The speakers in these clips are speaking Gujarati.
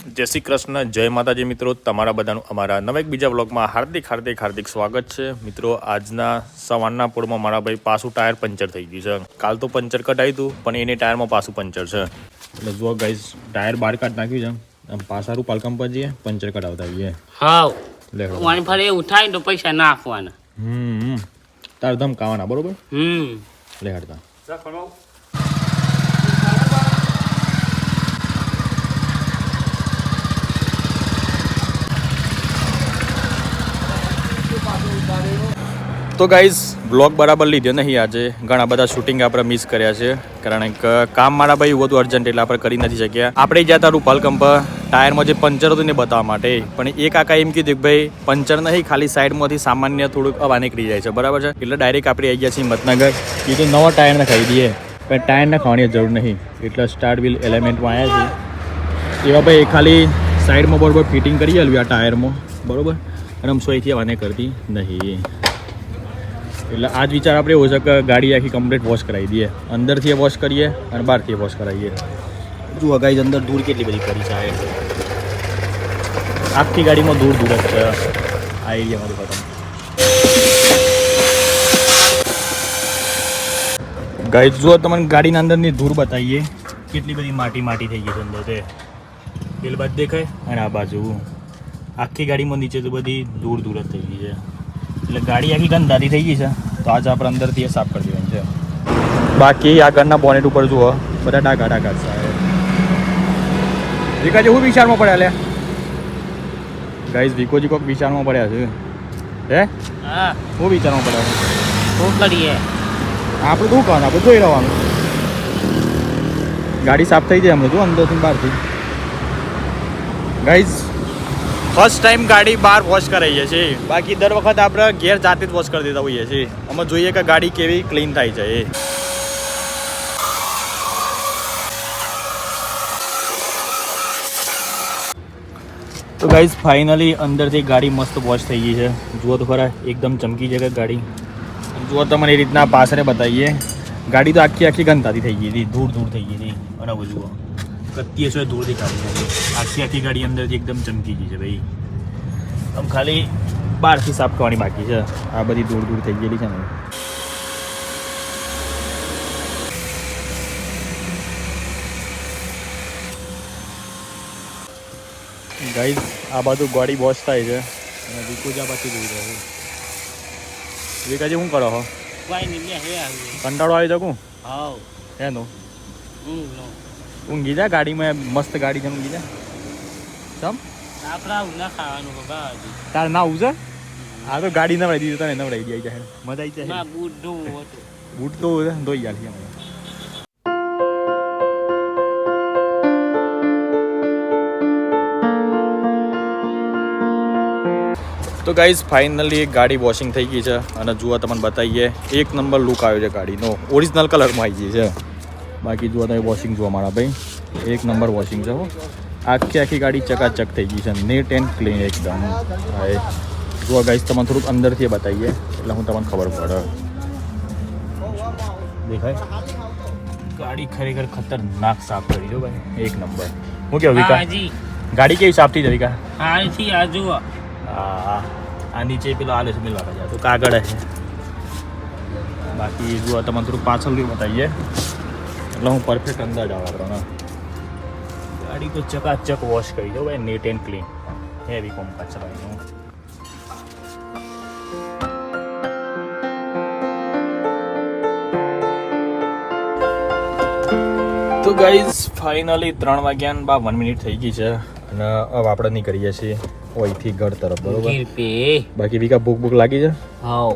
જય શ્રી કૃષ્ણ, જય માતાજી મિત્રો. તમારા બધાનું અમારા નવા એક બીજા બ્લોગમાં હાર્દિક સ્વાગત છે મિત્રો. આજના સવારના પોળમાં મારા ભાઈ પાછું ટાયર પંચર થઈ ગયું છે. કાલ તો પંચર કઢાવ્યું હતું પણ એને ટાયરમાં પાછું પંચર છે. એટલે જુઓ ગાઈસ, ટાયર બહાર કાઢ નાખ્યું છે. આમ પાછારું પાલકમ પર જઈએ પંચર કઢાવતા આવીએ. હા લે વાણી ફરે ઉઠાય તો પૈસા ના આપવાના. તાર ધમ કાવાના બરોબર. લે હડતા તો ગાઈઝ બ્લોગ બરાબર લીધો નહીં આજે. ઘણા બધા શૂટિંગ આપણે મિસ કર્યા છે કારણ કે કામ મારા ભાઈ એવું હતું અર્જન્ટ એટલે આપણે કરી નથી શક્યા. આપણે ગયા હતા રૂપાલ કંપ ટાયરમાં જે પંચર હતું ને બતાવવા માટે, પણ એ કાકા એમ કીધું કે ભાઈ પંચર નહીં, ખાલી સાઈડમાંથી સામાન્ય થોડુંક હવા નીકળી જાય છે, બરાબર છે. એટલે ડાયરેક્ટ આપણે આવી ગયા છીએ હિંમતનગર. કીધું નવા ટાયર નખાવી દઈએ, પણ ટાયર નખાવાની જરૂર નહીં. એટલે સ્ટાર્ટ વ્હીલ એલિમેન્ટમાં આવ્યા છે એવા ભાઈ ખાલી સાઈડમાં બરોબર ફિટિંગ કરી આલ્યું આ ટાયરમાં, બરોબર. અને આમ સોયથી હવા કરતી નહીં. એટલે આ જ વિચાર આપણે એવો છે કે ગાડી આખી કમ્પ્લીટ વોશ કરાવી દઈએ, અંદરથી વોશ કરીએ અને બહારથી વોશ કરાવીએ. જુઓ ગાઈઝ, અંદર ધૂળ કેટલી બધી કરી છે. આખી ગાડીમાં ધૂળ જ છે આ એરિયામાં. ખતમ ગાઈઝ, જુઓ તમને ગાડીના અંદરની ધૂળ બતાવીએ કેટલી બધી માટી થઈ ગઈ છે અંદર. તે પેલી બાજુ દેખાય અને આ બાજુ આખી ગાડીમાં નીચે તો બધી ધૂળ જ થઈ ગઈ છે. એટલે ગાડી આખી ગંદાથી થઈ ગઈ છે, તો આજે આપણે અંદરથી એ સાફ કરી દેવાની છે. બાકી આ ઘરના બોનેટ ઉપર જુઓ બધા ડાઘા છે. વિકાજી હું વિચારમાં પડ્યા લે ગાઈઝ, વિકોજી કોઈક વિચારમાં પડ્યા છે. હે હા, હું વિચારમાં પડ્યા છે. શું કરીએ? આપણે શું કરવાનું, આપણે જોઈ રહેવાનું. ગાડી સાફ થઈ જાય હમણાં જો અંદરથી બહારથી. ગાઈઝ, ફર્સ્ટ ટાઈમ ગાડી બહાર વોશ કરાવીએ છીએ. બાકી દર વખત આપણે ઘેર જાતે જ વોશ કરી દેતા હોઈએ છીએ. અમે જોઈએ કે ગાડી કેવી ક્લીન થાય છે એ. તો ગાઈઝ, ફાઇનલી અંદરથી ગાડી મસ્ત વોશ થઈ ગઈ છે. જુઓ તો ખરા, એકદમ ચમકી છે કે ગાડી. જુઓ તમને એ રીતના પાછળ બતાવીએ. ગાડી તો આખી ગંદાથી થઈ ગઈ હતી, ધૂળ થઈ ગઈ હતી. અને જુઓ કત્તીએ છે ધૂળથી કાઢી આખી ગાડી અંદરથી એકદમ ચમકી ગઈ છે ભાઈ. આમ ખાલી બહારથી સાફ કરવાની બાકી છે. આ બધી ધૂળ થઈ ગયેલી છે ને. ગાઈઝ, આ બાજુ ગાડી વોશ થાય છે અને વિકુજા પાછી જોઈ રહ્યો છે. વિકાજી શું કરો હો? કંટાળો આવી શકું? હા, એનો ઊંઘી જા ગાડીમાં. મસ્ત ગાડી છે, ઊંઘી જા. ચમ આપણા ના ખાવાનું બાબા. તાર ના આવું છે? આ તો ગાડી નવડાવી દીધી, તને નવડાવી દઈ જાય. મજા આવી જાય. બૂટ ધોવું હતું. બૂટ તો ધોઈ જાય. તો ગાઈઝ, ફાઇનલી ગાડી વોશિંગ થઈ ગઈ છે અને જુઓ તમને બતાવીએ એક નંબર લુક આવ્યો છે ગાડીનો. ઓરિજિનલ કલરમાં આવી ગઈ છે. બાકી જુઓ તમે વોશિંગ જુઓ મારા ભાઈ, એક નંબર વોશિંગ છે. આખી ગાડી ચકાચક થઈ ગઈ છે, નીટ એન્ડ ક્લીન એકદમ. હા, જુઓ ગાઈઝ, તમને થોડુંક અંદરથી બતાવીએ એટલે હું તમને ખબર પડે. દેખાય ગાડી ખરેખર ખતરનાક સાફ કરી દો ભાઈ, એક નંબર. હું કેવું વિકા, ગાડી કેવી સાફ થઈ જવી કા? હાલથી આ જુઓ. હા, આ નીચે પેલો આલે છે મિલવા જાય તો કાગળ છે. બાકી જુઓ તમને થોડું પાછળ બતાવીએ એટલે હું પરફેક્ટ અંદાજ આવે આપણને. ગાડી તો ચકાચક વોશ કરી દો ભાઈ, નીટ એન્ડ ક્લીન. હેવી કોમ પાછળ. તો ગાઈઝ, ફાઇનલી 3 વાગ્યા 1 મિનિટ થઈ ગઈ છે અને હવે આપણે નીકળીએ છીએ ઓયથી ઘર તરફ, બરોબર. બાકી વિકા ભૂખ લાગી છે? હા.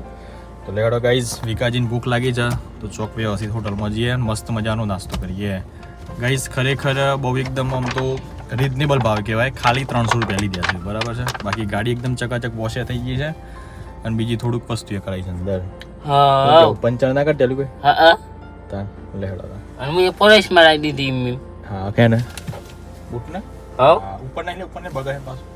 તો લેડો ગાઈઝ, વિકાજીને ભૂખ લાગી છે તો ચોક વ્યવસ્થિત હોટલમાં જઈએ અને મસ્ત મજાનો નાસ્તો કરીએ. ગાઈઝ, ખરેખર બહુ એકદમ આમ તો રિઝનેબલ ભાવ કહેવાય. ખાલી 300 રૂપિયા લીધા છે, બરાબર છે. બાકી ગાડી એકદમ ચકાચક વોશે થઈ ગઈ છે અને બીજી થોડુંક વસ્તુ એ કરાવી છે અંદર. પંચર ના કાઢેલું કોઈ? હા, લેડો. અને મેં પોલીસ માં લાવી દીધી. હા, કે ને બૂટ ને? હા, ઉપર ને બગાય પાછું.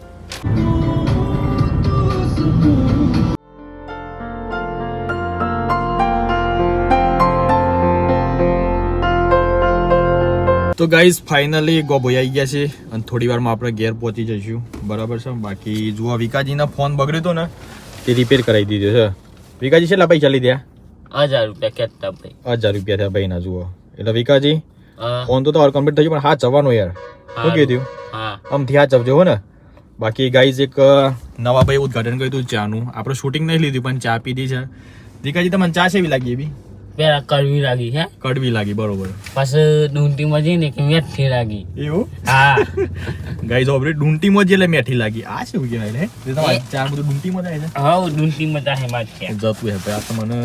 તો ગાઈઝ ફાઇનલી ગોભોઈ આવી ગયા છે અને થોડી વારમાં આપણે ઘેર પહોંચી જઈશું બરાબર છે. બાકી જુઓ વિકાજીના ફોન બગડ્યો હતો ને તે રિપેર કરાવી દીધો છે. વિકાજી કેટલા પૈસા લીધા? 1000 રૂપિયા કેટલા ભાઈ? 1000 રૂપિયા થયા ભાઈ ના. જુઓ એટલે વિકાજી હા ફોન તો તમારો કમ્પ્લીટ થઈ ગયો પણ હા જવાનું યાર. શું કીધું? હા આમથી હા જવજો હો ને. બાકી ગાઈઝ એક નવા ભાઈ ઉદઘાટન કર્યું હતું ચાનું. આપણે શૂટિંગ નહીં લીધું પણ ચા પીધી છે. વિકાજી તમને ચા કેવી લાગી? એવી પેલા કડવી લાગી છે, કડવી લાગી બરોબર. પછી ડુંટીમાં જઈને કે મેઠી લાગી. એવું હા ગાઈઝ ઓબરે ડુંટીમાં જ એટલે મેઠી લાગી. આ શું કહેવાય લે? તમારે ચા બધું ડુંટીમાં જાય છે? હા ડુંટીમાં જાહે માર છે જતું હે ભાઈ. આ તો મને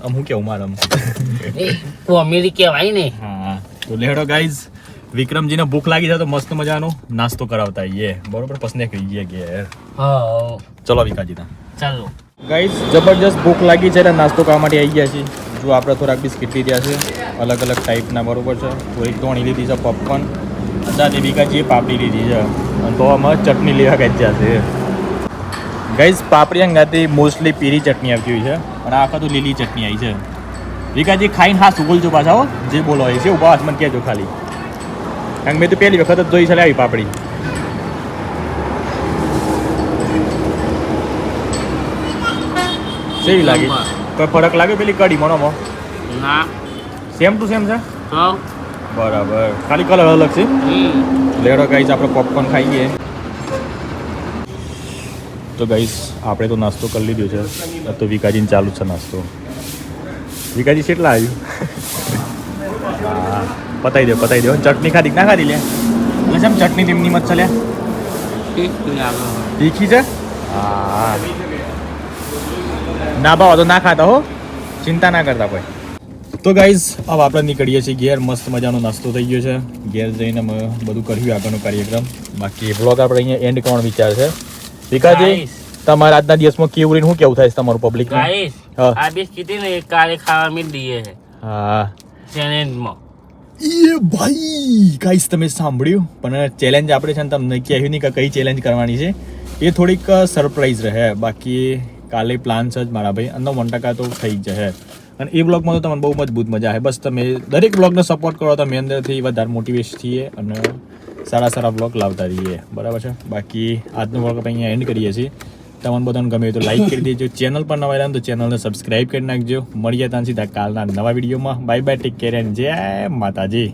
આમ હું કેવું મારે આમ. કોમેડી કહેવાય ને. હા તો લેડો ગાઈઝ, વિક્રમજીને ભૂખ લાગી છે તો મસ્ત મજાનો નાસ્તો કરાવતા આવીએ બરોબર. પછી નીકળી જઈએ ઘેર. હા ચલો વિકાજી તા ચાલો. ગાઈઝ જબરજસ્ત ભૂખ લાગી છે એટલે નાસ્તો કરવા માટે આવી ગયા છીએ. જો આપણે થોડાક બિસ્કિટ લીધા છે અલગ અલગ ટાઈપના બરોબર છે. થોડીક ધોણી લીધી છે પોપકોર્ન, સાથે વિકાજીએ પાપડી લીધી છે અને તો આમાં ચટણી લેવા ગયા છે. ગાઈઝ પાપડી અંગાથી મોસ્ટલી પીળી ચટણી આવતી હોય છે અને આખા તો લીલી ચટણી આવી છે. વિકાજી ખાઈને હા સુગોલ છો પાછા હો, જે બોલો હોય છે ઉભા હાથમાં કહેજો ખાલી. કારણ કે મેં તો પહેલી વખત જ જોઈ છે આવી પાપડી. કેવી લાગી? કોઈ ફરક લાગે પેલી કઢી મનોમાં? ના સેમ ટુ સેમ છે તો બરાબર, ખાલી કલર અલગ છે. લેડો ગાઈઝ આપણે પોપકોર્ન ખાઈએ. તો ગાઈઝ આપણે તો નાસ્તો કરી લીધો છે. તો વિકાજીને ચાલુ છે નાસ્તો. વિકાજી કેટલા આવ્યું? હા પતાવી દો પતાવી દો. ચટણી ખાધી ના ખાધી લે? એટલે છે ચટણી તેમની મત છે લે? તીખી છે? હા ના ભાવ તો ના ખાતા હો, ચિંતા ના કરતા ભાઈ. તો ગાઈઝ હવે આપણે નીકળીએ છીએ ઘેર. મસ્ત મજાનો નાસ્તો થઈ ગયો છે. ઘેર જઈને અમે બધું કર્યું આગળનો કાર્યક્રમ. બાકી વ્લોગ આપણે અહીંયા એન્ડ કરવાનો વિચાર છે. વિકાજી તમારા આજના દિવસમાં કેવું રહીને શું કેવું થાય છે તમારું પબ્લિક? ગાઈસ આ બિસ્કિટ ને કાલે ખાવા મિલ દઈએ છે હા ચેલેન્જમાં. એ ભાઈ ગાઈસ તમે સાંભળ્યું? પણ ચેલેન્જ આપણે છે ને તમને કહ્યું નહીં કે કઈ ચેલેન્જ કરવાની છે. એ થોડીક સરપ્રાઈઝ રહે. બાકી કાલે પ્લાન છે જ મારા ભાઈ અને 1% તો થઈ જ જશે. અને એ બ્લોગમાં તો તમને બહુ મજબૂત મજા આવે. બસ તમે દરેક બ્લોગને સપોર્ટ કરો તો અમે અંદરથી વધારે મોટિવેટ થઈએ અને સારા સારા બ્લોગ લાવતા રહીએ બરાબર છે. બાકી આજનો બ્લોગ આપણે અહીંયા એન્ડ કરીએ છીએ. તમને બધાને ગમે તો લાઈક કરી દેજો. ચેનલ પર નવા આવ્યા તો ચેનલને સબસ્ક્રાઈબ કરી નાખજો. મળીએ ત્યાં સીધા કાલના નવા વિડીયોમાં. Bye bye, take care and જય માતાજી.